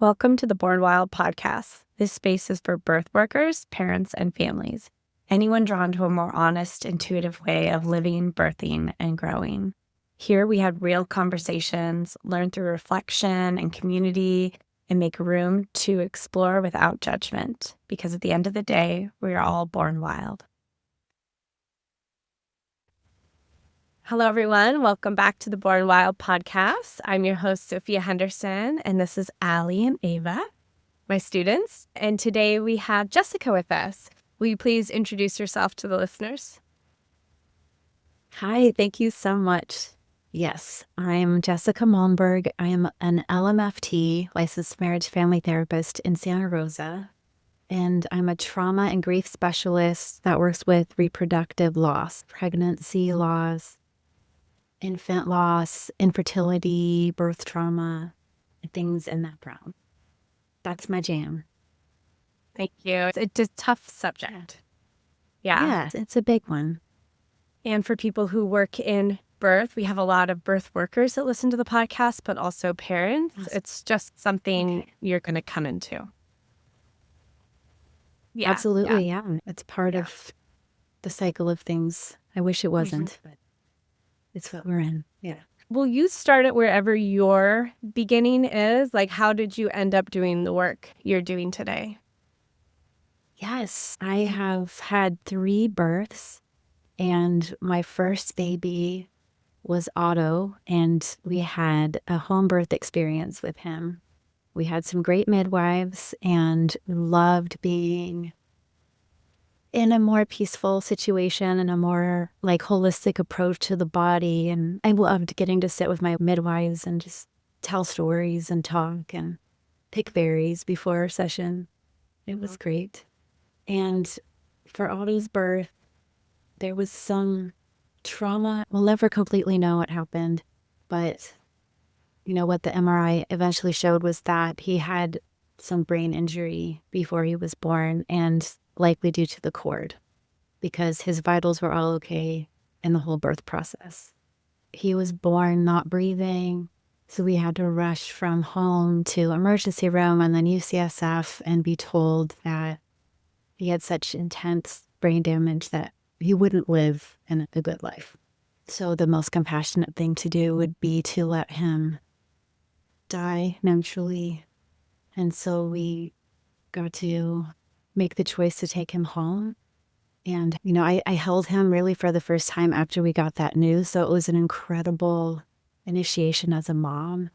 Welcome to the Born Wild podcast. This space is for birth workers, parents, and families. Anyone drawn to a more honest, intuitive way of living, birthing, and growing. Here we have real conversations, learn through reflection and community, and make room to explore without judgment. Because at the end of the day, we are all born wild. Hello, everyone. Welcome back to the Born Wild podcast. I'm your host, Sophia Henderson, and this is Allie and Ava, my students. And today we have Jessica with us. Will you please introduce yourself to the listeners? Hi, thank you so much. Yes, I'm Jessica Malmberg. I am an LMFT, licensed marriage family therapist in Santa Rosa, and I'm a trauma and grief specialist that works with reproductive loss, pregnancy loss, infant loss, infertility, birth trauma, and things in that realm. That's my jam. Thank you. It's a tough subject. Yeah. It's a big one. And for people who work in birth, we have a lot of birth workers that listen to the podcast, but also parents. Yes. It's just something you're going to come into. Yeah. Absolutely, yeah. It's part of the cycle of things. I wish it wasn't, but it's what we're in. Yeah. Will you start it wherever your beginning is? Like, how did you end up doing the work you're doing today? Yes, I have had 3 births, and my first baby was Otto, and we had a home birth experience with him. We had some great midwives and loved being in a more peaceful situation and a more holistic approach to the body. And I loved getting to sit with my midwives and just tell stories and talk and pick berries before our session. It was great. And for Otto's birth, there was some trauma. We'll never completely know what happened, but what the MRI eventually showed was that he had some brain injury before he was born, and likely due to the cord, because his vitals were all okay in the whole birth process. He was born not breathing, so we had to rush from home to emergency room and then UCSF and be told that he had such intense brain damage that he wouldn't live in a good life. So the most compassionate thing to do would be to let him die naturally. And so we got to make the choice to take him home. And, I held him really for the first time after we got that news. So it was an incredible initiation as a mom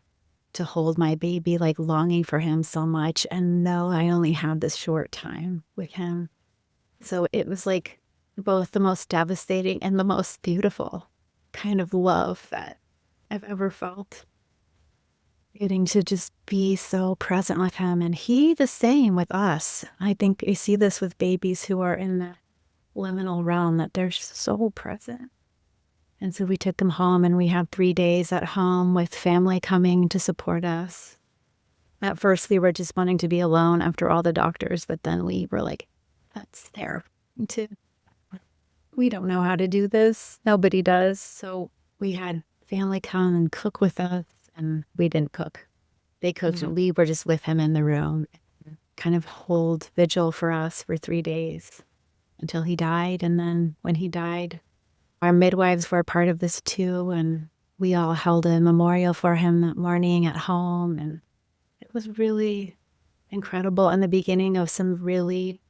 to hold my baby, longing for him so much. And no, I only had this short time with him. So it was both the most devastating and the most beautiful kind of love that I've ever felt. Getting to just be so present with him, and he the same with us. I think I see this with babies who are in the liminal realm, that they're so present. And so we took them home, and we had 3 days at home with family coming to support us. At first, we were just wanting to be alone after all the doctors, but then we were like, that's terrible too. We don't know how to do this. Nobody does. So we had family come and cook with us. And we didn't cook. They cooked, and we were just with him in the room, kind of hold vigil for us for 3 days until he died. And then when he died, our midwives were a part of this too. And we all held a memorial for him that morning at home. And it was really incredible, and the beginning of some really,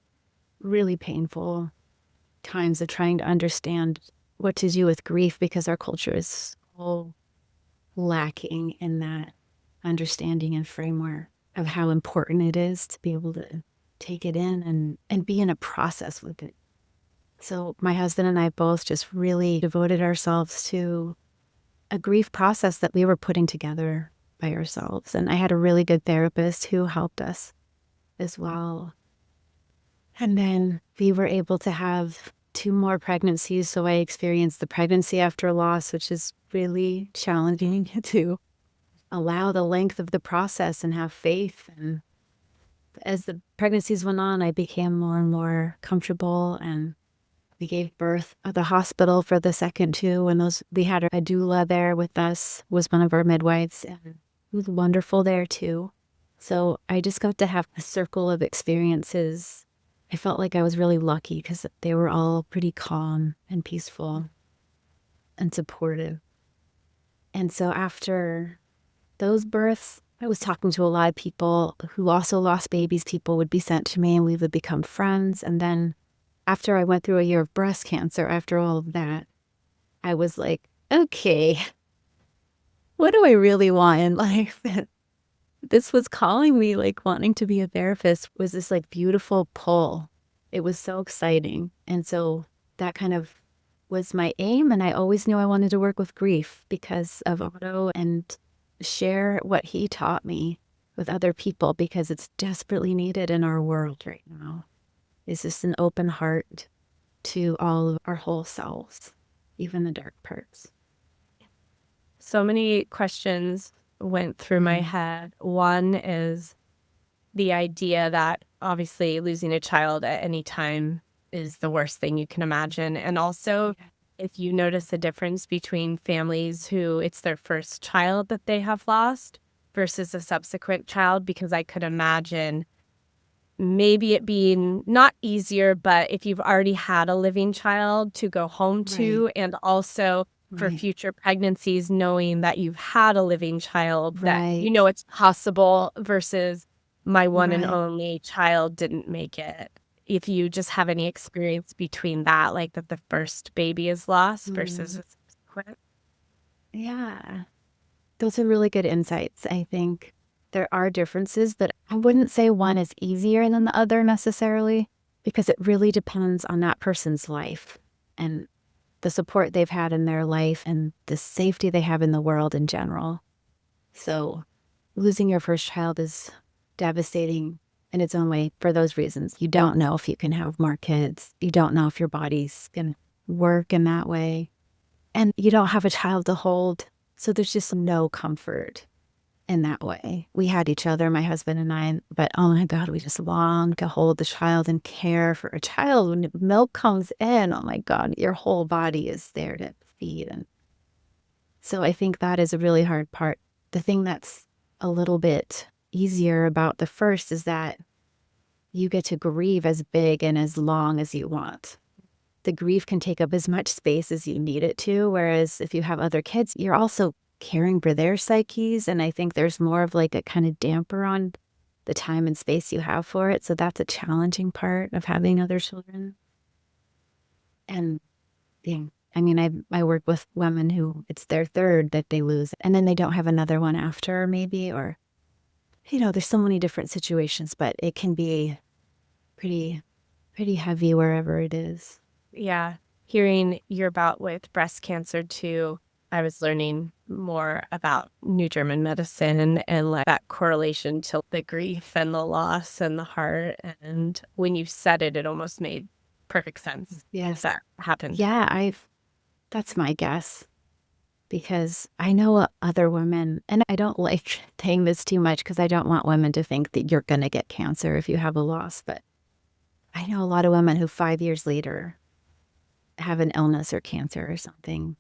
really painful times of trying to understand what to do with grief, because our culture is so lacking in that understanding and framework of how important it is to be able to take it in and be in a process with it. So my husband and I both just really devoted ourselves to a grief process that we were putting together by ourselves. And I had a really good therapist who helped us as well. And then we were able to have 2 more pregnancies. So I experienced the pregnancy after loss, which is really challenging to allow the length of the process and have faith. And as the pregnancies went on, I became more and more comfortable, and we gave birth at the hospital for the second 2. And we had a doula there with us, was one of our midwives, and it was wonderful there too. So I just got to have a circle of experiences. I felt like I was really lucky because they were all pretty calm and peaceful and supportive. And so after those births, I was talking to a lot of people who also lost babies. People would be sent to me and we would become friends. And then after I went through a year of breast cancer, after all of that, I was like, okay, what do I really want in life? This was calling me, like wanting to be a therapist was this like beautiful pull. It was so exciting. And so that kind of was my aim. And I always knew I wanted to work with grief because of Otto and share what he taught me with other people because it's desperately needed in our world right now. It's just an open heart to all of our whole selves, even the dark parts. So many questions went through my head. One is the idea that obviously losing a child at any time is the worst thing you can imagine. And also, if you notice a difference between families who it's their first child that they have lost versus a subsequent child, because I could imagine maybe it being not easier, but if you've already had a living child to go home to, and also for future pregnancies, knowing that you've had a living child, that you know it's possible versus my one and only child didn't make it. If you just have any experience between that, like that the first baby is lost versus a subsequent. Yeah. Those are really good insights. I think there are differences, but I wouldn't say one is easier than the other necessarily, because it really depends on that person's life and the support they've had in their life and the safety they have in the world in general. So losing your first child is devastating in its own way for those reasons. You don't know if you can have more kids. You don't know if your body's going to work in that way. And you don't have a child to hold. So there's just no comfort in that way. We had each other, my husband and I, but oh my God, we just long to hold the child and care for a child. When milk comes in, oh my God, your whole body is there to feed. And so I think that is a really hard part. The thing that's a little bit easier about the first is that you get to grieve as big and as long as you want. The grief can take up as much space as you need it to, whereas if you have other kids, you're also caring for their psyches, and I think there's more of like a kind of damper on the time and space you have for it. So that's a challenging part of having other children. And yeah, I mean, I work with women who it's their third that they lose, and then they don't have another one after, maybe, or there's so many different situations, but it can be pretty heavy wherever it is. Yeah. Hearing your bout with breast cancer too, I was learning more about New German medicine and like that correlation to the grief and the loss and the heart. And when you said it, it almost made perfect sense. Yes. That happened. Yeah, that's my guess. Because I know other women, and I don't like saying this too much because I don't want women to think that you're going to get cancer if you have a loss. But I know a lot of women who 5 years later have an illness or cancer or something.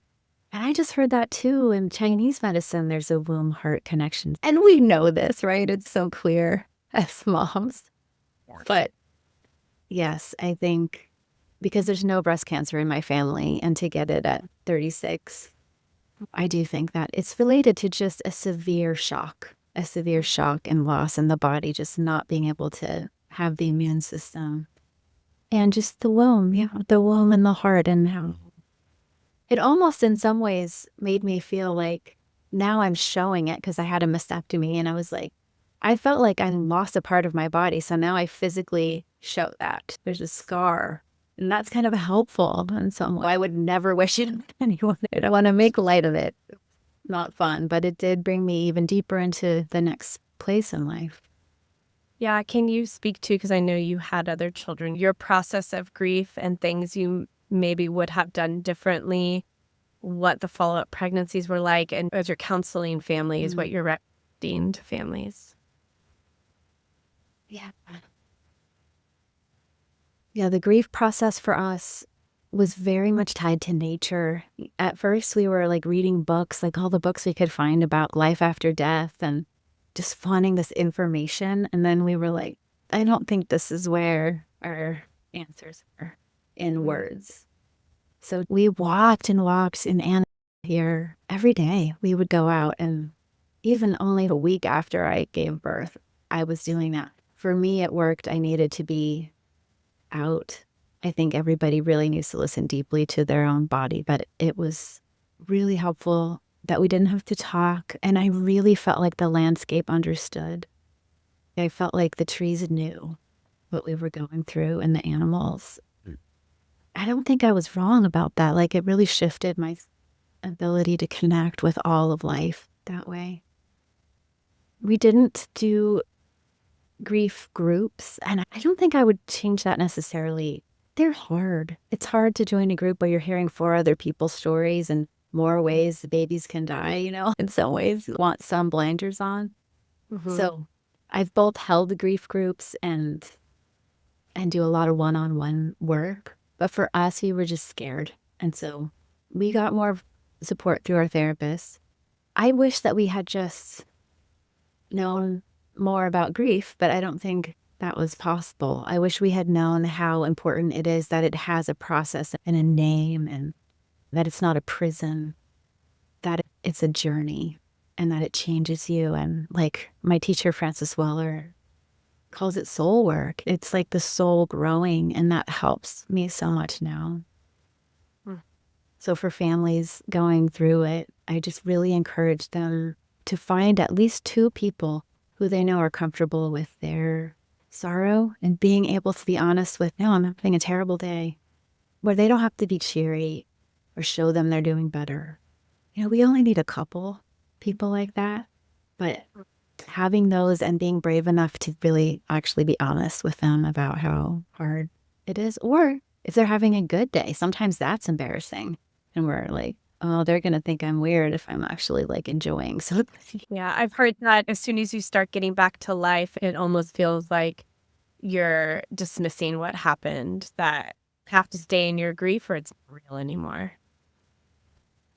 And I just heard that too. In Chinese medicine, there's a womb-heart connection. And we know this, right? It's so clear as moms. But yes, I think because there's no breast cancer in my family, and to get it at 36, I do think that it's related to just a severe shock and loss in the body, just not being able to have the immune system. And just the womb, the womb and the heart, and how it almost in some ways made me feel like now I'm showing it because I had a mastectomy and I was like, I felt like I lost a part of my body. So now I physically show that. There's a scar. And that's kind of helpful in some way. I would never wish it on anyone. I want to make light of it. Not fun, but it did bring me even deeper into the next place in life. Yeah. Can you speak to, because I know you had other children, your process of grief and things you maybe would have done differently, what the follow-up pregnancies were like, and as you're counseling families, what you're recommending to families? Yeah, the grief process for us was very much tied to nature. At first, we were like reading books, like all the books we could find about life after death. And just wanting this information. And then we were like, I don't think this is where our answers are in words. So we walked and walked in Anna here every day. We would go out, and even only a week after I gave birth, I was doing that. For me, it worked. I needed to be out. I think everybody really needs to listen deeply to their own body, but it was really helpful that we didn't have to talk. And I really felt like the landscape understood. I felt like the trees knew what we were going through and the animals. I don't think I was wrong about that. Like, it really shifted my ability to connect with all of life that way. We didn't do grief groups, and I don't think I would change that necessarily. They're hard. It's hard to join a group where you're hearing 4 other people's stories and more ways the babies can die, in some ways you want some blinders on. So I've both held grief groups and do a lot of one-on-one work. But for us, we were just scared. And so we got more support through our therapists. I wish that we had just known more about grief, but I don't think that was possible. I wish we had known how important it is that it has a process and a name, and that it's not a prison, that it's a journey, and that it changes you. And like my teacher, Frances Weller, calls it soul work. It's like the soul growing, and that helps me so much now. So for families going through it, I just really encourage them to find at least 2 people who they know are comfortable with their sorrow and being able to be honest with, no, I'm having a terrible day, where they don't have to be cheery or show them they're doing better. We only need a couple people like that, but having those and being brave enough to really actually be honest with them about how hard it is, or if they're having a good day, sometimes that's embarrassing. And we're like, oh, they're going to think I'm weird if I'm actually like enjoying. So Yeah, I've heard that as soon as you start getting back to life, it almost feels like you're dismissing what happened, that have to stay in your grief or it's not real anymore.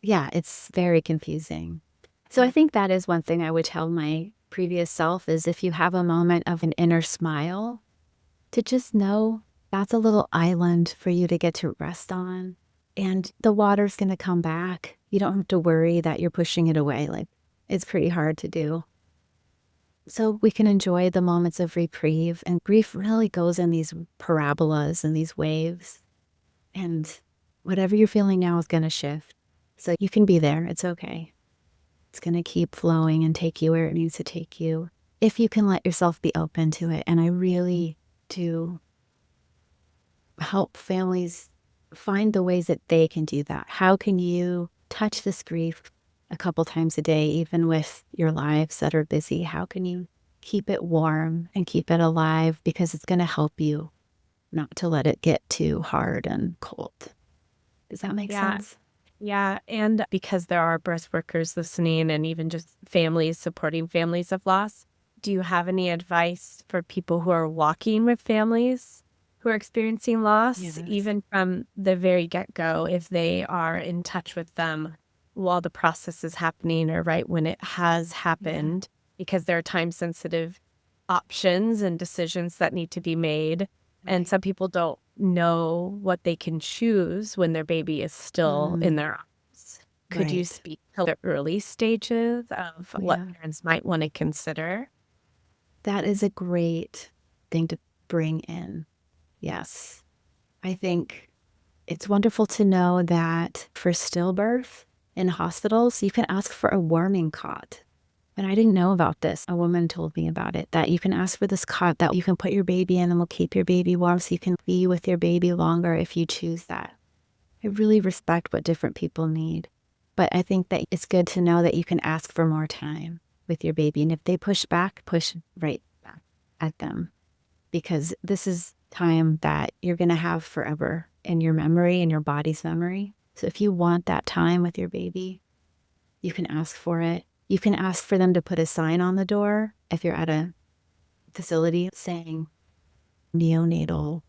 yeah, it's very confusing. So I think that is one thing I would tell my previous self is, if you have a moment of an inner smile, to just know that's a little island for you to get to rest on. And the water's going to come back. You don't have to worry that you're pushing it away. Like, it's pretty hard to do. So we can enjoy the moments of reprieve. And grief really goes in these parabolas and these waves. And whatever you're feeling now is going to shift. So you can be there. It's okay. It's going to keep flowing and take you where it needs to take you, if you can let yourself be open to it. And I really do help families find the ways that they can do that. How can you touch this grief a couple times a day, even with your lives that are busy? How can you keep it warm and keep it alive? Because it's going to help you not to let it get too hard and cold. Does that make sense? Yeah. And because there are birth workers listening and even just families supporting families of loss, do you have any advice for people who are walking with families who are experiencing loss, Yes. even from the very get-go, if they are in touch with them while the process is happening or right when it has happened, because there are time-sensitive options and decisions that need to be made. And some people don't know what they can choose when their baby is still in their arms. Could you speak to the early stages of what parents might want to consider? That is a great thing to bring in. Yes. I think it's wonderful to know that for stillbirth in hospitals, you can ask for a warming cot. And I didn't know about this. A woman told me about it, that you can ask for this cot that you can put your baby in and will keep your baby warm, so you can be with your baby longer if you choose that. I really respect what different people need. But I think that it's good to know that you can ask for more time with your baby. And if they push back, push right back at them. Because this is time that you're going to have forever in your memory, in your body's memory. So if you want that time with your baby, you can ask for it. You can ask for them to put a sign on the door if you're at a facility saying neonatal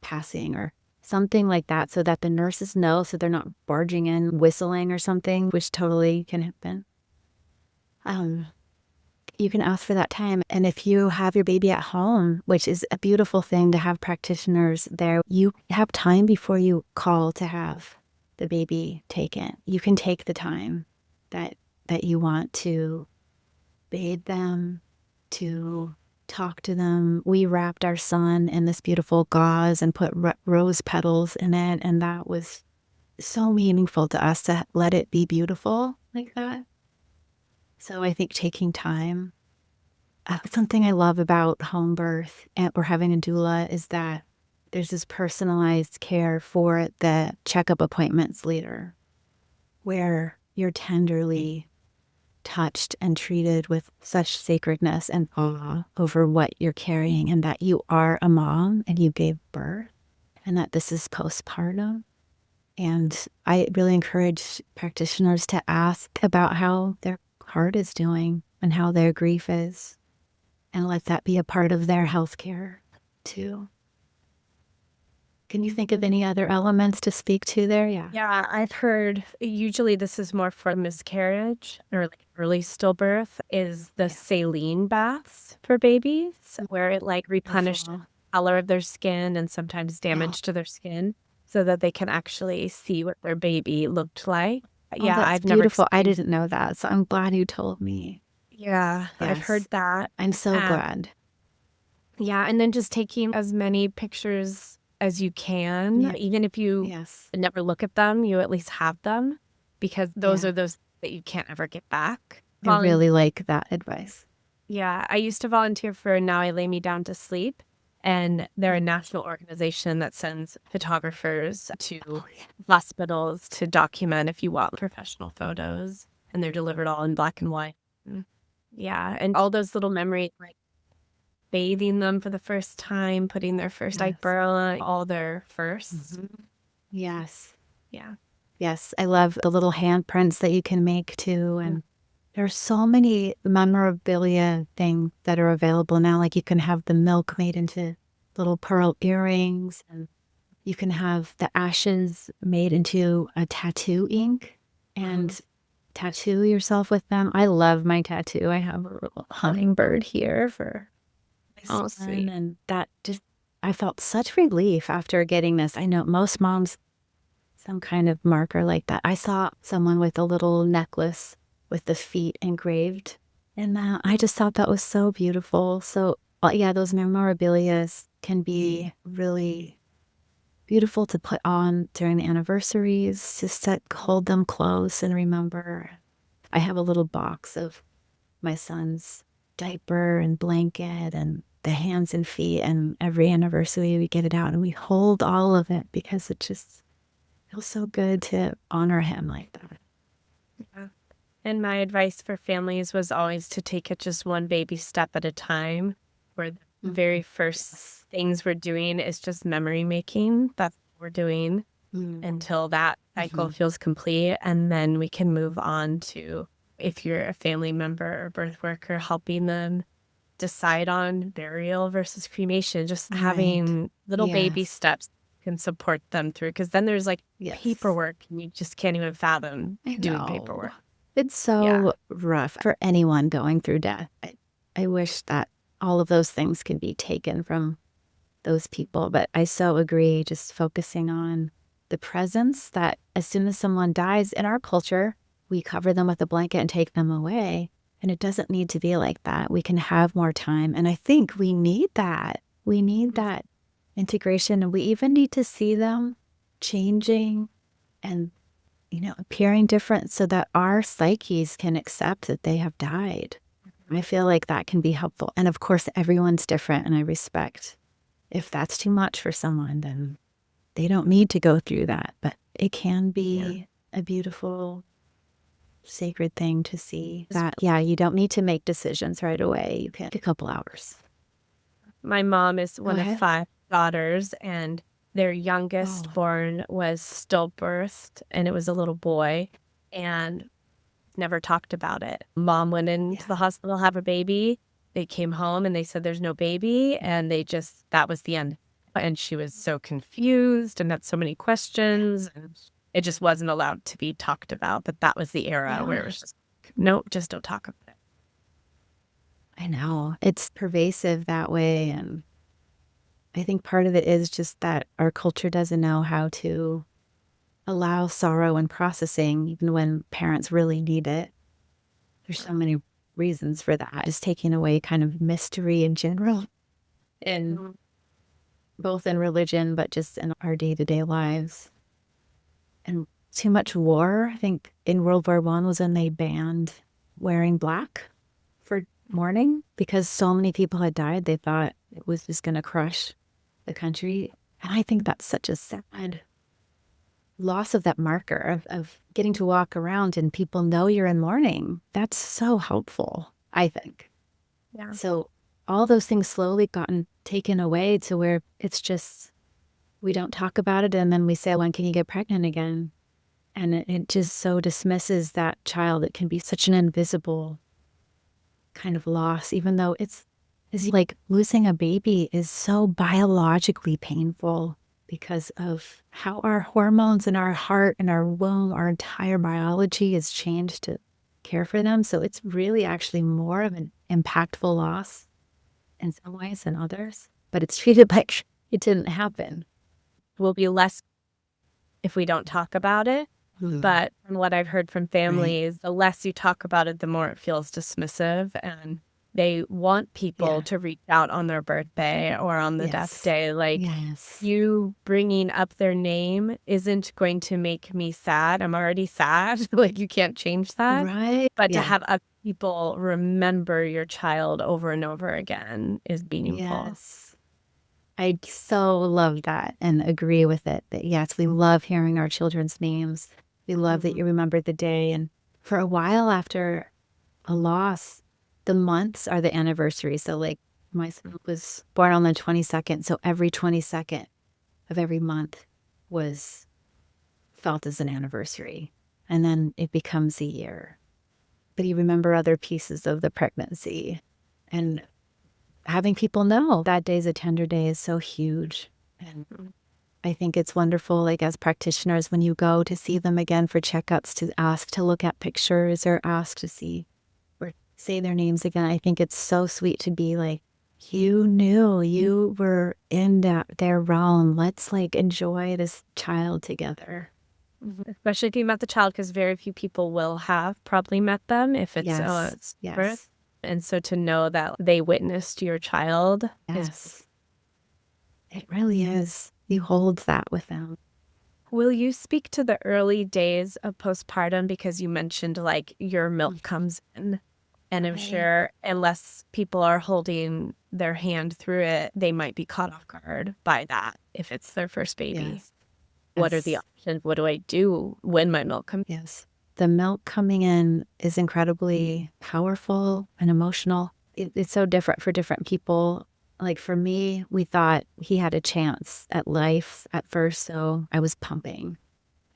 passing or something like that, so that the nurses know, so they're not barging in whistling or something, which totally can happen. you can ask for that time. And if you have your baby at home, which is a beautiful thing to have practitioners there, you have time before you call to have the baby taken. You can take the time that you want to bathe them, to talk to them. We wrapped our son in this beautiful gauze and put rose petals in it. And that was so meaningful to us to let it be beautiful like that. So I think taking time, something I love about home birth or having a doula is that there's this personalized care for the checkup appointments later, where you're tenderly touched and treated with such sacredness and awe over what you're carrying, and that you are a mom and you gave birth, and that this is postpartum. And I really encourage practitioners to ask about how their heart is doing and how their grief is, and let that be a part of their healthcare too. Can you think of any other elements to speak to there? Yeah. Yeah, I've heard usually this is more for miscarriage or like early stillbirth is the saline baths for babies, where it like replenishes the color of their skin and sometimes damage to their skin so that they can actually see what their baby looked like. Yeah, that's I've beautiful. never I didn't know that, so I'm glad you told me. Yeah, I've heard that. I'm so glad. Yeah, and then just taking as many pictures as you can, even if you never look at them, you at least have them, because those are those that you can't ever get back. I really like that advice. Yeah, I used to volunteer for Now I Lay Me Down to Sleep, and they're a national organization that sends photographers to hospitals to document if you want professional photos, and they're delivered all in black and white. Yeah, and all those little memories, like bathing them for the first time, putting their first diaper on, all their firsts. Yes. Yeah. Yes, I love the little handprints that you can make too. And there are so many memorabilia things that are available now. Like you can have the milk made into little pearl earrings, and you can have the ashes made into a tattoo ink and tattoo yourself with them. I love my tattoo. I have a little hummingbird here for my son, and that just, I felt such relief after getting this. I know most moms, some kind of marker like that. I saw someone with a little necklace with the feet engraved in that. I just thought that was so beautiful. So yeah, those memorabilia can be really beautiful to put on during the anniversaries, just to hold them close and remember. I have a little box of my son's diaper and blanket and the hands and feet, and every anniversary we get it out and we hold all of it because it just feels so good to honor him like that. Yeah. And my advice for families was always to take it just one baby step at a time, where the very first things we're doing is just memory making. That's what we're doing until that cycle feels complete. And then we can move on to, if you're a family member or birth worker, helping them decide on burial versus cremation, just having little baby steps can support them through. Because then there's like paperwork, and you just can't even fathom doing paperwork. It's so rough for anyone going through death. I wish that all of those things could be taken from those people. But I so agree, just focusing on the presence, that as soon as someone dies in our culture, we cover them with a blanket and take them away. And it doesn't need to be like that. We can have more time. And I think we need that. We need that integration. And we even need to see them changing and, appearing different so that our psyches can accept that they have died. I feel like that can be helpful. And of course, everyone's different. And I respect if that's too much for someone, then they don't need to go through that. But it can be a beautiful, sacred thing to see that, you don't need to make decisions right away. You can take a couple hours. My mom is one of 5 daughters, and their youngest born was stillbirthed, and it was a little boy, and never talked about it. Mom went into the hospital to have a baby. They came home and they said there's no baby, and that was the end. And she was so confused and had so many questions, and it just wasn't allowed to be talked about. But that was the era where it was just, nope, just don't talk about it. I know. It's pervasive that way. And I think part of it is just that our culture doesn't know how to allow sorrow and processing, even when parents really need it. There's so many reasons for that. Just taking away kind of mystery in general, in both in religion, but just in our day-to-day lives. And too much war. I think in World War I was when they banned wearing black for mourning because so many people had died. They thought it was just going to crush the country. And I think that's such a sad loss of that marker of getting to walk around and people know you're in mourning. That's so helpful, I think. Yeah. So all those things slowly gotten taken away to where it's just, we don't talk about it. And then we say, when can you get pregnant again? And it just so dismisses that child. It can be such an invisible kind of loss, even though it's like losing a baby is so biologically painful because of how our hormones and our heart and our womb, our entire biology is changed to care for them. So it's really actually more of an impactful loss in some ways than others, but it's treated like it didn't happen. Will be less if we don't talk about it. But from what I've heard from families, the less you talk about it, the more it feels dismissive. And they want people to reach out on their birthday or on the death day. Like, you bringing up their name isn't going to make me sad. I'm already sad. Like, you can't change that. Right. But to have other people remember your child over and over again is meaningful. Yes. I so love that and agree with it. That yes, we love hearing our children's names. We love that you remembered the day. And for a while after a loss, the months are the anniversary. So like my son was born on the 22nd. So every 22nd of every month was felt as an anniversary. And then it becomes a year. But you remember other pieces of the pregnancy. And having people know that day's a tender day is so huge. And I think it's wonderful, like as practitioners, when you go to see them again for checkups, to ask to look at pictures or ask to see or say their names again. I think it's so sweet to be like, you knew, you were in their realm. Let's like enjoy this child together. Especially if you met the child, because very few people will have probably met them if it's birth. And so to know that they witnessed your child it really is. You hold that with them. Will you speak to the early days of postpartum? Because you mentioned like your milk comes in. And I'm sure unless people are holding their hand through it, they might be caught off guard by that if it's their first baby. What are the options? What do I do when my milk comes? The milk coming in is incredibly powerful and emotional. It's so different for different people. Like for me, we thought he had a chance at life at first, so I was pumping.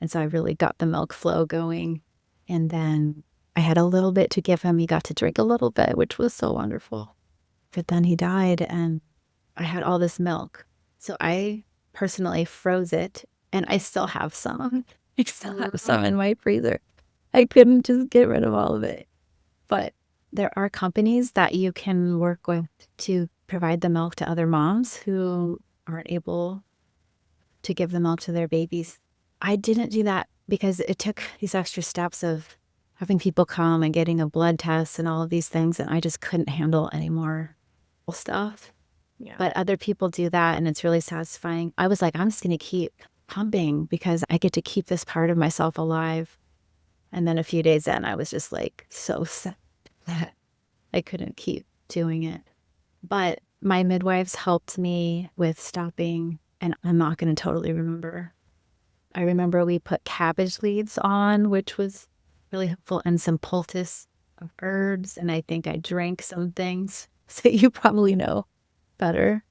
And so I really got the milk flow going. And then I had a little bit to give him. He got to drink a little bit, which was so wonderful. But then he died and I had all this milk. So I personally froze it and I still have some. I still have some in my freezer. I couldn't just get rid of all of it. But there are companies that you can work with to provide the milk to other moms who aren't able to give the milk to their babies. I didn't do that because it took these extra steps of having people come and getting a blood test and all of these things, and I just couldn't handle any more stuff. But other people do that, and it's really satisfying. I was like, I'm just going to keep pumping because I get to keep this part of myself alive. And then a few days in, I was just like so sad that I couldn't keep doing it. But my midwives helped me with stopping, and I'm not going to totally remember. I remember we put cabbage leaves on, which was really helpful, and some poultice of herbs. And I think I drank some things so you probably know better.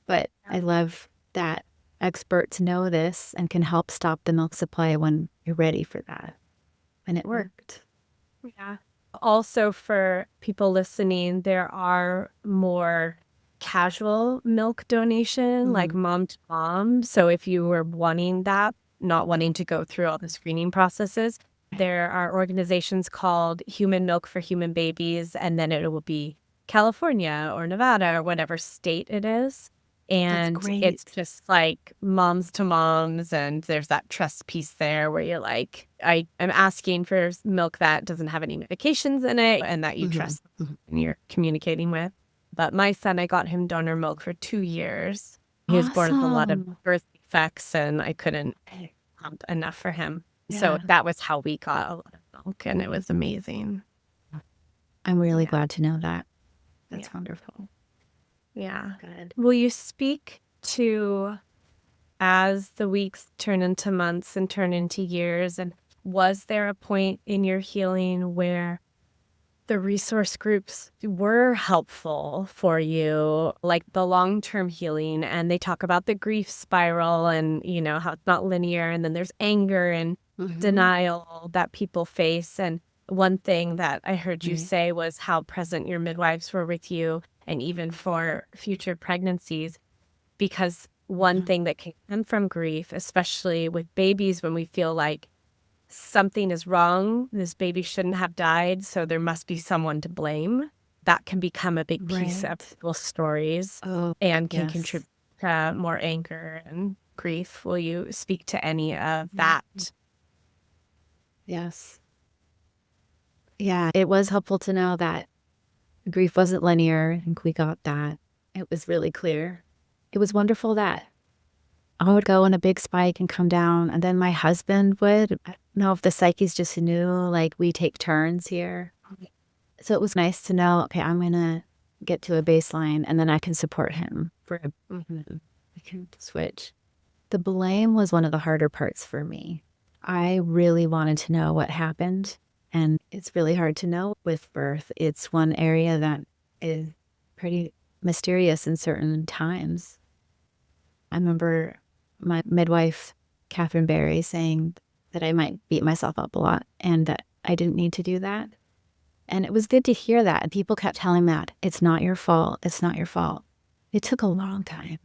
But I love that experts know this and can help stop the milk supply when you're ready for that. And it worked. Also, for people listening, there are more casual milk donation, like mom to mom. So if you were wanting that, not wanting to go through all the screening processes, there are organizations called Human Milk for Human Babies, and then it will be California or Nevada or whatever state it is. And great. it's just like moms to moms. And there's that trust piece there where you're like, I'm asking for milk that doesn't have any medications in it and that you trust and you're communicating with. But my son, I got him donor milk for 2 years. He was born with a lot of Awesome. birth defects and I couldn't pump enough for him. So Yeah. that was how we got a lot of milk and it was amazing. I'm really Yeah. glad to know that. That's Yeah. wonderful. Yeah. Good. Will you speak to, as the weeks turn into months and turn into years, and was there a point in your healing where the resource groups were helpful for you, like the long-term healing, and they talk about the grief spiral and, you know, how it's not linear, and then there's anger and denial that people face. And one thing that I heard you say was how present your midwives were with you and even for future pregnancies, because one thing that can come from grief, especially with babies, when we feel like something is wrong, this baby shouldn't have died, so there must be someone to blame, that can become a big piece of people's stories and can contribute to more anger and grief. Will you speak to any of that? Yes. Yeah, it was helpful to know that grief wasn't linear. I think we got that. It was really clear. It was wonderful that I would go in a big spike and come down, and then my husband would. I don't know if the psyches just knew, like, we take turns here. So it was nice to know, okay, I'm going to get to a baseline, and then I can support him for I can switch. The blame was one of the harder parts for me. I really wanted to know what happened, and it's really hard to know with birth. It's one area that is pretty mysterious in certain times. I remember my midwife, Catherine Berry, saying that I might beat myself up a lot and that I didn't need to do that. And it was good to hear that. And people kept telling me that it's not your fault. It's not your fault. It took a long time.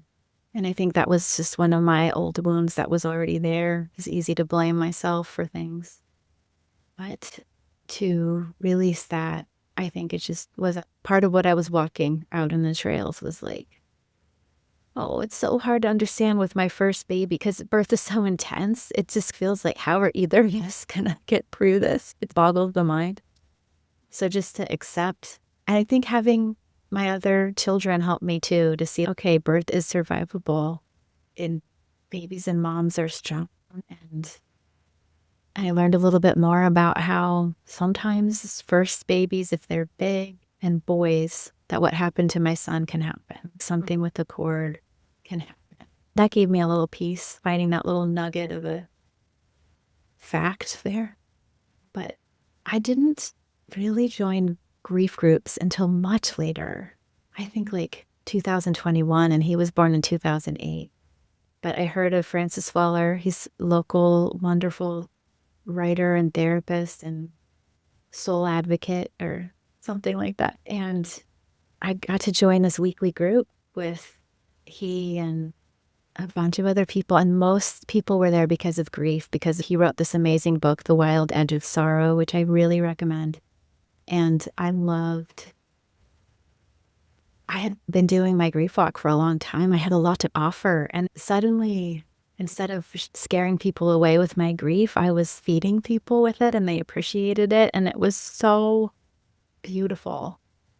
And I think that was just one of my old wounds that was already there. It's easy to blame myself for things. But to release that, I think it just was a part of what I was walking out in the trails was like, oh, it's so hard to understand with my first baby because birth is so intense. It just feels like, how are either of us going to get through this? It boggles the mind. So just to accept, and I think having my other children helped me too, to see, okay, birth is survivable and babies and moms are strong. And I learned a little bit more about how sometimes first babies, if they're big and boys, that what happened to my son can happen. Something with the cord can happen. That gave me a little peace, finding that little nugget of a fact there. But I didn't really join grief groups until much later. I think like 2021, and he was born in 2008. But I heard of Francis Weller. He's a local, wonderful writer and therapist and soul advocate or something like that. And I got to join this weekly group with he and a bunch of other people. And most people were there because of grief, because he wrote this amazing book, The Wild Edge of Sorrow, which I really recommend. And I had been doing my grief walk for a long time. I had a lot to offer. And suddenly, instead of scaring people away with my grief, I was feeding people with it and they appreciated it. And it was so beautiful.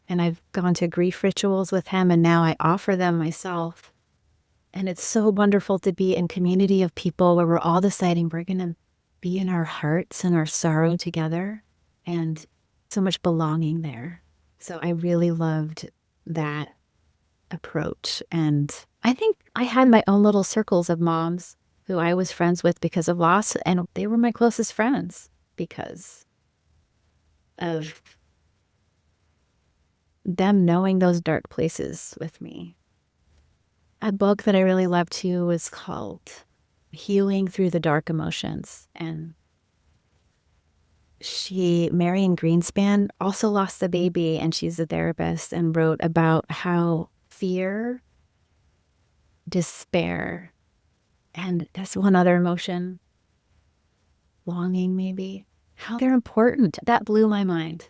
And I've gone to grief rituals with him and now I offer them myself. And it's so wonderful to be in community of people where we're all deciding we're going to be in our hearts and our sorrow together, and so much belonging there. So I really loved that approach. And I think I had my own little circles of moms who I was friends with because of loss, and they were my closest friends because of them knowing those dark places with me. A book that I really loved too was called Healing Through the Dark Emotions. And Marion Greenspan, also lost a baby, and she's a therapist, and wrote about how fear, despair, and that's one other emotion, longing maybe, how they're important. That blew my mind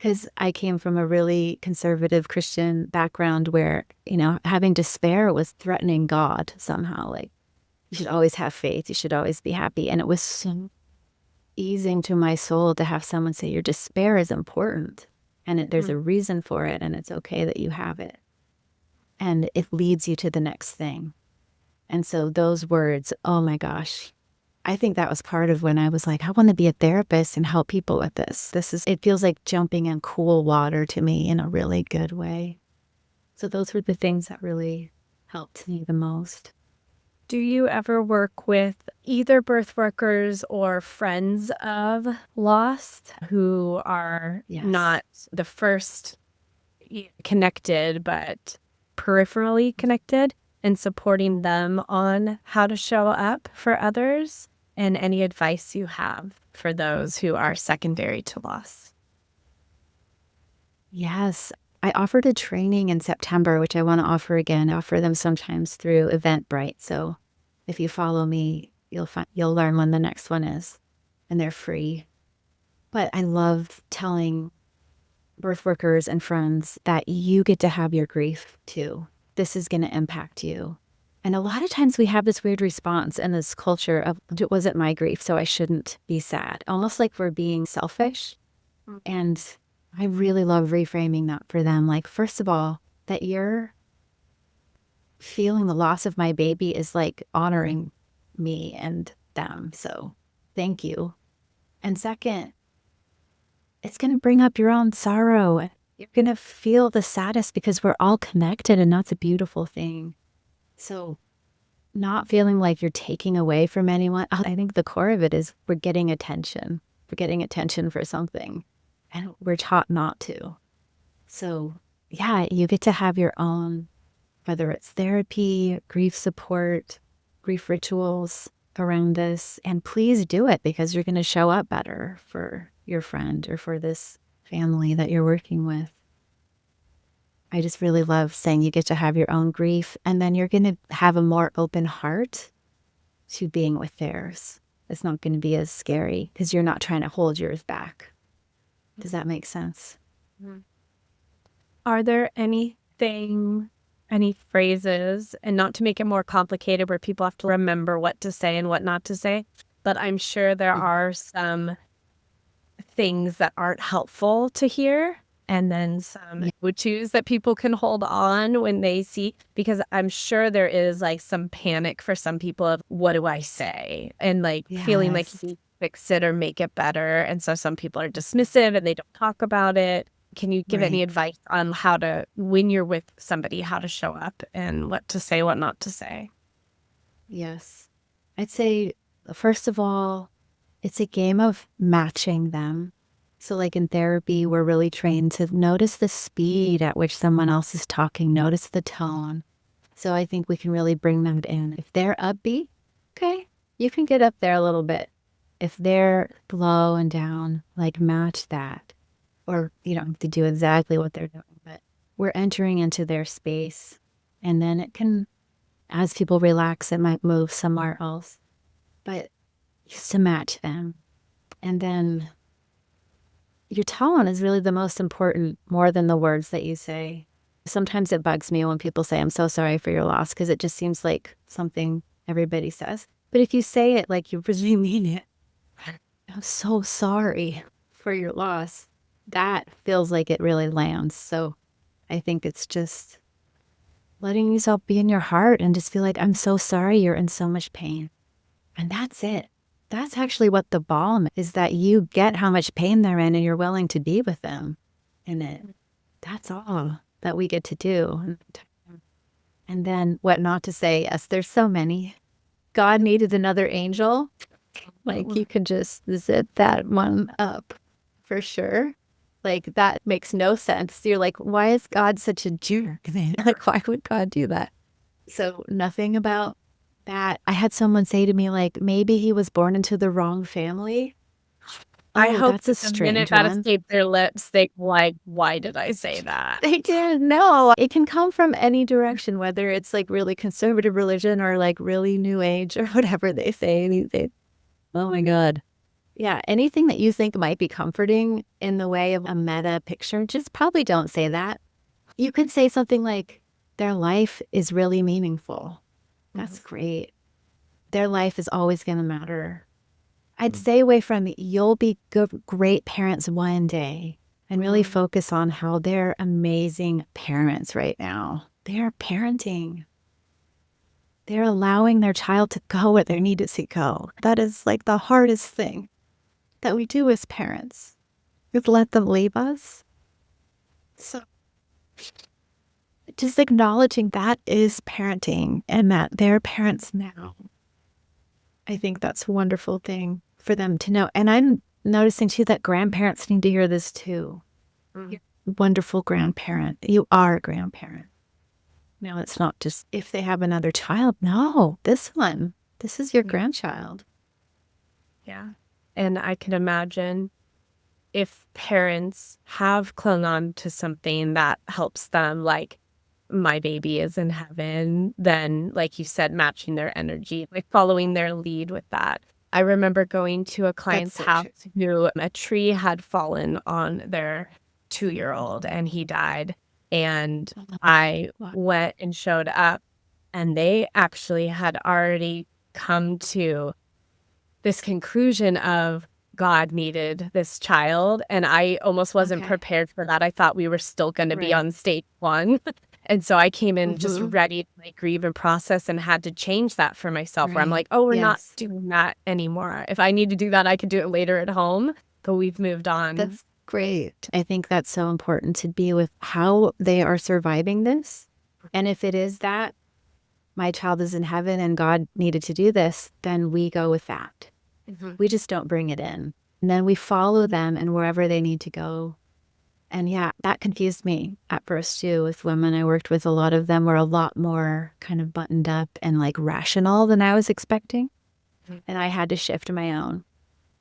Because I came from a really conservative Christian background where, having despair was threatening God somehow. Like, you should always have faith. You should always be happy. And it was so easing to my soul to have someone say, your despair is important and there's a reason for it. And it's okay that you have it. And it leads you to the next thing. And so those words, oh my gosh, I think that was part of when I was like, I want to be a therapist and help people with this. It feels like jumping in cool water to me in a really good way. So those were the things that really helped me the most. Do you ever work with either birth workers or friends of lost who are not the first connected, but peripherally connected, and supporting them on how to show up for others? And any advice you have for those who are secondary to loss? Yes. I offered a training in September, which I want to offer again. I offer them sometimes through Eventbrite. So if you follow me, you'll learn when the next one is, and they're free. But I love telling birth workers and friends that you get to have your grief too. This is going to impact you. And a lot of times we have this weird response in this culture of, it wasn't my grief, so I shouldn't be sad. Almost like we're being selfish. And I really love reframing that for them. Like, first of all, that you're feeling the loss of my baby is like honoring me and them. So thank you. And second, it's going to bring up your own sorrow. You're going to feel the saddest because we're all connected, and that's a beautiful thing. So not feeling like you're taking away from anyone. I think the core of it is we're getting attention. We're getting attention for something, and we're taught not to. So yeah, you get to have your own, whether it's therapy, grief support, grief rituals around this. And please do it, because you're going to show up better for your friend or for this family that you're working with. I just really love saying you get to have your own grief, and then you're going to have a more open heart to being with theirs. It's not going to be as scary because you're not trying to hold yours back. Does that make sense? Are there any phrases, and not to make it more complicated where people have to remember what to say and what not to say, but I'm sure there are some things that aren't helpful to hear, and then some would-tos that people can hold on when they see, because I'm sure there is like some panic for some people of, what do I say? And like feeling like you can fix it or make it better. And so some people are dismissive and they don't talk about it. Can you give any advice on how to, when you're with somebody, how to show up and what to say, what not to say? Yes. I'd say, first of all, it's a game of matching them. So like in therapy, we're really trained to notice the speed at which someone else is talking, notice the tone. So I think we can really bring that in. If they're upbeat, okay, you can get up there a little bit. If they're low and down, like match that. Or you don't have to do exactly what they're doing, but we're entering into their space. And then it can, as people relax, it might move somewhere else. But just to match them. And then your tone is really the most important, more than the words that you say. Sometimes it bugs me when people say, I'm so sorry for your loss, because it just seems like something everybody says. But if you say it like you really mean it, I'm so sorry for your loss, that feels like it really lands. So I think it's just letting yourself be in your heart and just feel like, I'm so sorry you're in so much pain. And that's it. That's actually what the balm is, that you get how much pain they're in and you're willing to be with them in it. That's all that we get to do. And then what not to say. Yes, there's so many. God needed another angel. Like, you could just zip that one up for sure. Like, that makes no sense. You're like, why is God such a jerk? Like, why would God do that? So nothing about that. I had someone say to me, like, maybe he was born into the wrong family. I hope that's a strange minute that one. escaped their lips, they like, why did I say that? They didn't know. It can come from any direction, whether it's like really conservative religion or like really new age or whatever they say these days. Oh my God. Yeah, anything that you think might be comforting in the way of a meta picture, just probably don't say that. You could say something like, their life is really meaningful. That's great. Their life is always going to matter. I'd stay away from you'll be great parents one day and really focus on how they're amazing parents right now. They're parenting. They're allowing their child to go where they need it to go. That is like the hardest thing that we do as parents. We've let them leave us. So just acknowledging that is parenting and that they're parents now. I think that's a wonderful thing for them to know. And I'm noticing too that grandparents need to hear this too. You're a wonderful grandparent. You are a grandparent. No, it's not just if they have another child. No, this is your grandchild. Yeah. And I can imagine if parents have clung on to something that helps them, like my baby is in heaven, then, like you said, matching their energy, like following their lead with that. I remember going to a client's house who a tree had fallen on their 2-year-old and he died. And I went and showed up, and they actually had already come to this conclusion of God needed this child, and I almost wasn't prepared for that. I thought we were still gonna be on stage 1, and so I came in just ready to, like, grieve and process and had to change that for myself where I'm like, "Oh, we're not doing that anymore. If I need to do that, I could do it later at home, but we've moved on." That's great. I think that's so important to be with how they are surviving this. And if it is that my child is in heaven and God needed to do this, then we go with that. We just don't bring it in. And then we follow them and wherever they need to go. And yeah, that confused me at first too with women I worked with. A lot of them were a lot more kind of buttoned up and like rational than I was expecting. And I had to shift my own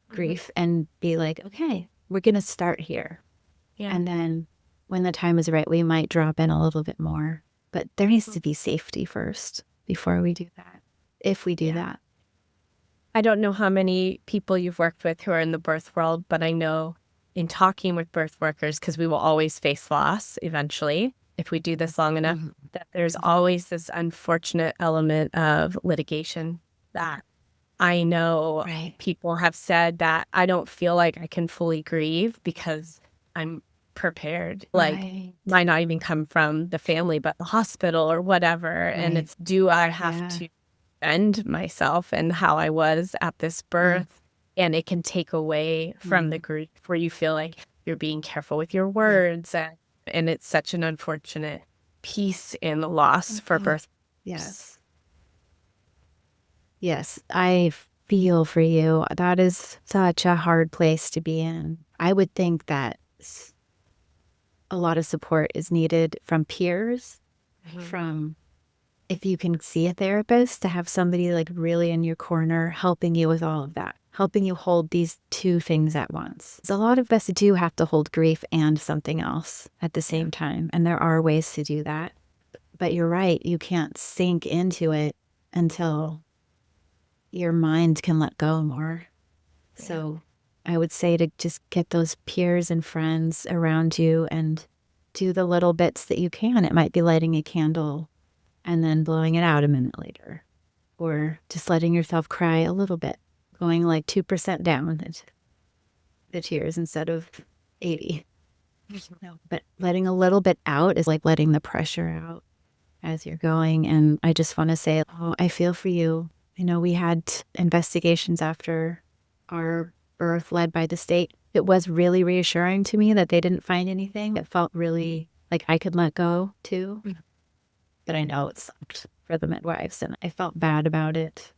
grief and be like, okay, we're going to start here. And then when the time is right, we might drop in a little bit more. But there needs to be safety first before we do that, if we do that. I don't know how many people you've worked with who are in the birth world, but I know in talking with birth workers, because we will always face loss eventually if we do this long enough, that there's always this unfortunate element of litigation that I know people have said that I don't feel like I can fully grieve because I'm prepared. Like, might not even come from the family, but the hospital or whatever. And it's, do I have to defend myself and how I was at this birth? And it can take away from the grief where you feel like you're being careful with your words. And it's such an unfortunate piece in the loss for birth. Yes. Yes, I feel for you. That is such a hard place to be in. I would think that a lot of support is needed from peers, from if you can see a therapist, to have somebody like really in your corner helping you with all of that, helping you hold these two things at once. There's a lot of us do have to hold grief and something else at the same time, and there are ways to do that. But you're right, you can't sink into it until your mind can let go more. So I would say to just get those peers and friends around you and do the little bits that you can. It might be lighting a candle and then blowing it out a minute later, or just letting yourself cry a little bit, going like 2% down the tears instead of 80. No, but letting a little bit out is like letting the pressure out as you're going. And I just want to say, oh, I feel for you. I know we had investigations after our birth led by the state. It was really reassuring to me that they didn't find anything. It felt really like I could let go too. But I know it sucked for the midwives, and I felt bad about it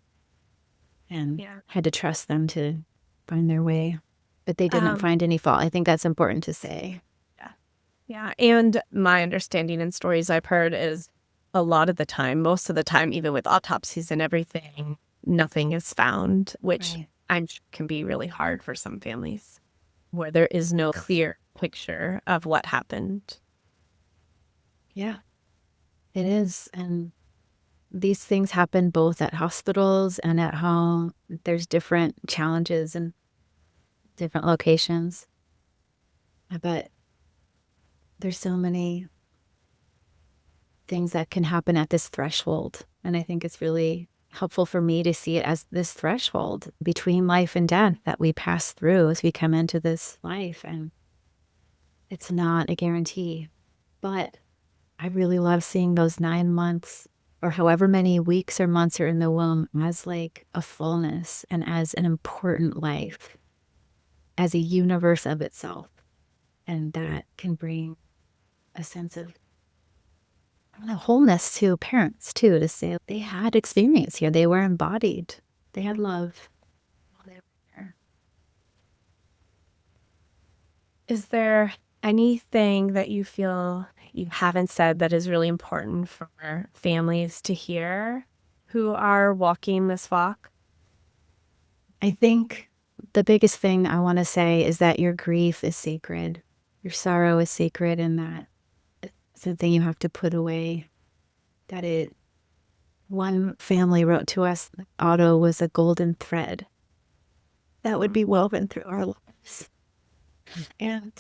and had to trust them to find their way. But they didn't find any fault. I think that's important to say. Yeah. And my understanding and stories I've heard is a lot of the time, most of the time, even with autopsies and everything, nothing is found, which I'm sure can be really hard for some families where there is no clear picture of what happened. Yeah, it is. And these things happen both at hospitals and at home. There's different challenges. And different locations. But there's so many things that can happen at this threshold. And I think it's really helpful for me to see it as this threshold between life and death that we pass through as we come into this life. And it's not a guarantee. But I really love seeing those 9 months or however many weeks or months are in the womb as like a fullness and as an important life, as a universe of itself. And that can bring a sense of wholeness to parents too, to say they had experience here. They were embodied. They had love while they were here. Is there anything that you feel you haven't said that is really important for families to hear who are walking this walk? I think the biggest thing I want to say is that your grief is sacred. Your sorrow is sacred, and that it's something you have to put away. One family wrote to us that Otto was a golden thread that would be woven through our lives. And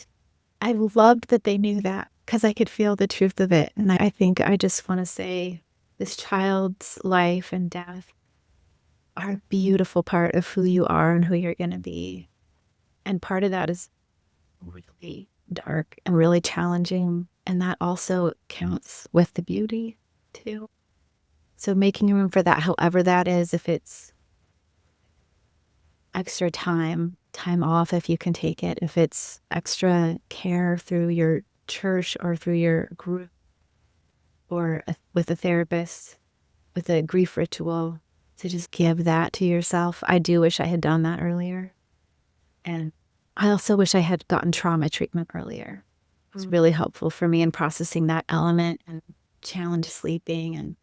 I loved that they knew that because I could feel the truth of it. And I think I just want to say this child's life and death are a beautiful part of who you are and who you're going to be. And part of that is really dark and really challenging. And that also counts with the beauty too. So making room for that, however that is, if it's extra time off if you can take it, if it's extra care through your church or through your group or with a therapist, with a grief ritual, to just give that to yourself. I do wish I had done that earlier. And I also wish I had gotten trauma treatment earlier. It's really helpful for me in processing that element and challenge sleeping and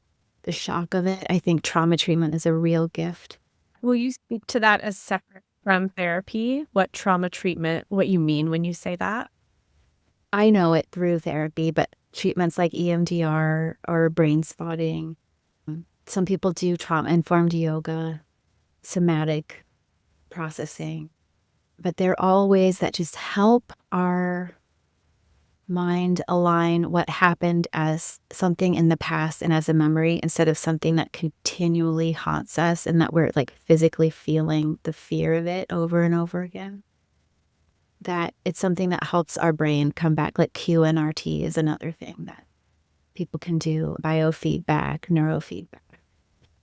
the shock of it. I think trauma treatment is a real gift. Will you speak to that as separate from therapy? What trauma treatment, what you mean when you say that? I know it through therapy, but treatments like EMDR or brain spotting. Some people do trauma-informed yoga, somatic processing, but they're all ways that just help our mind align what happened as something in the past and as a memory instead of something that continually haunts us and that we're like physically feeling the fear of it over and over again. That it's something that helps our brain come back, like QNRT is another thing that people can do, biofeedback, neurofeedback.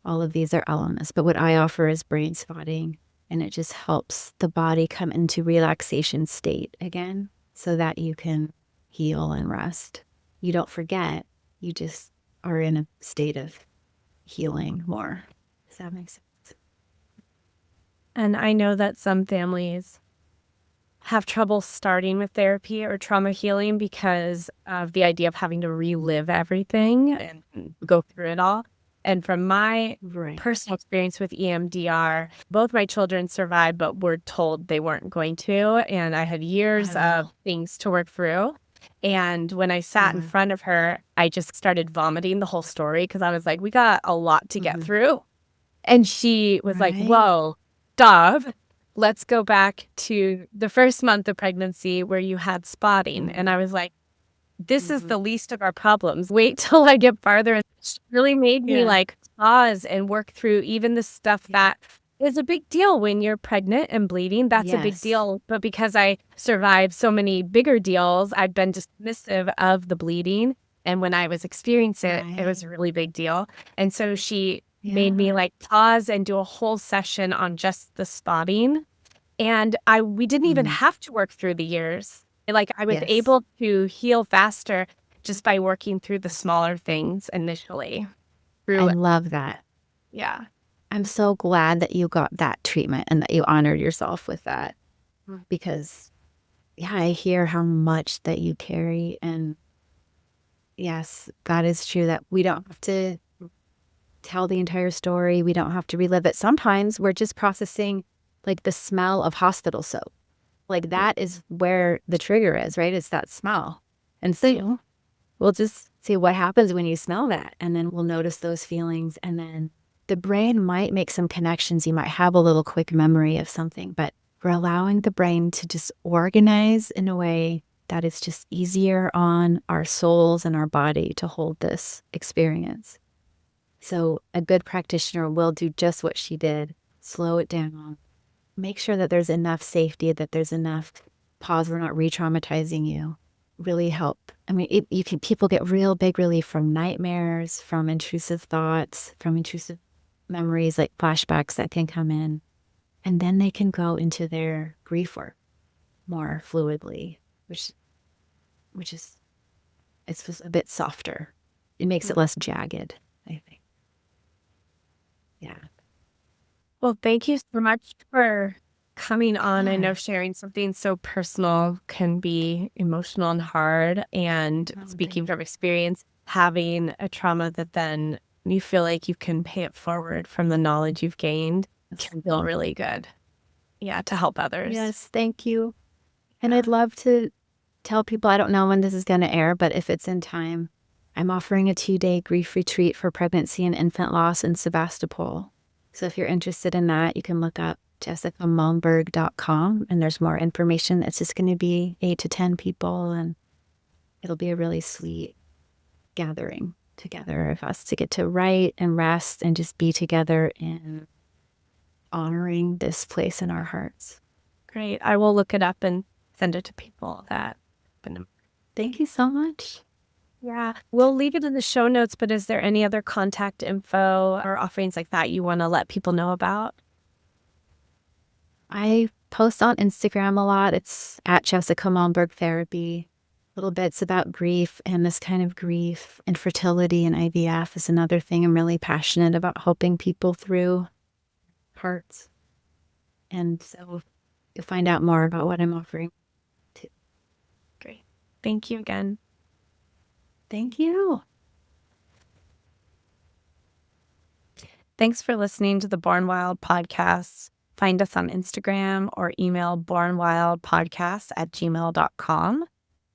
All of these are elements, but what I offer is brain spotting, and it just helps the body come into relaxation state again so that you can heal and rest. You don't forget, you just are in a state of healing more. Does that make sense? And I know that some families have trouble starting with therapy or trauma healing because of the idea of having to relive everything and go through it all. And from my personal experience with EMDR, both my children survived, but were told they weren't going to. And I had years of things to work through. And when I sat in front of her, I just started vomiting the whole story because I was like, we got a lot to get through. And she was like, whoa, Dove, let's go back to the first month of pregnancy where you had spotting. And I was like, this is the least of our problems. Wait till I get farther. And it really made me like pause and work through even the stuff that is a big deal when you're pregnant and bleeding. That's a big deal. But because I survived so many bigger deals, I've been dismissive of the bleeding. And when I was experiencing it, it was a really big deal. And so she made me like pause and do a whole session on just the spotting. And we didn't even have to work through the years. Like I was able to heal faster just by working through the smaller things initially. I love that. Yeah. I'm so glad that you got that treatment and that you honored yourself with that because, I hear how much that you carry. And yes, that is true that we don't have to tell the entire story. We don't have to relive it. Sometimes we're just processing like the smell of hospital soap. Like that is where the trigger is, right? It's that smell. And so we'll just see what happens when you smell that. And then we'll notice those feelings. And then the brain might make some connections. You might have a little quick memory of something, but We're allowing the brain to just organize in a way that is just easier on our souls and our body to hold this experience. So a good practitioner will do just what she did, slow it down, make sure that there's enough safety, that there's enough pause, we're not re-traumatizing you, really help. I mean, people get real big relief from nightmares, from intrusive thoughts, from intrusive memories like flashbacks that can come in. And then they can go into their grief work more fluidly, which is, it's just a bit softer. It makes it less jagged, I think. Yeah. Well, thank you so much for coming on. I know sharing something so personal can be emotional and hard. And speaking from experience, having a trauma that then you feel like you can pay it forward from the knowledge you've gained can feel really good. Yeah, to help others. Yes, thank you. And I'd love to tell people, I don't know when this is going to air, but if it's in time, I'm offering a 2-day grief retreat for pregnancy and infant loss in Sebastopol. So if you're interested in that, you can look up jessicamalmberg.com and there's more information. It's just going to be 8 to 10 people, and it'll be a really sweet gathering together of us to get to write and rest and just be together in honoring this place in our hearts. Great. I will look it up and send it to people that. Thank you so much. Yeah, we'll leave it in the show notes, but is there any other contact info or offerings like that you want to let people know about? I post on Instagram a lot. It's at Jessica Malmberg Therapy. Little bits about grief and this kind of grief. Infertility and IVF is another thing I'm really passionate about helping people through parts. And so you'll find out more about what I'm offering too. Great. Thank you again. Thank you. Thanks for listening to the Born Wild podcast. Find us on Instagram or email bornwildpodcast@gmail.com.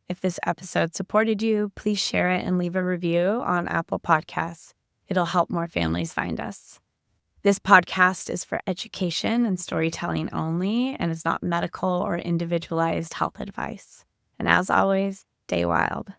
If this episode supported you, please share it and leave a review on Apple Podcasts. It'll help more families find us. This podcast is for education and storytelling only and is not medical or individualized health advice. And as always, stay wild.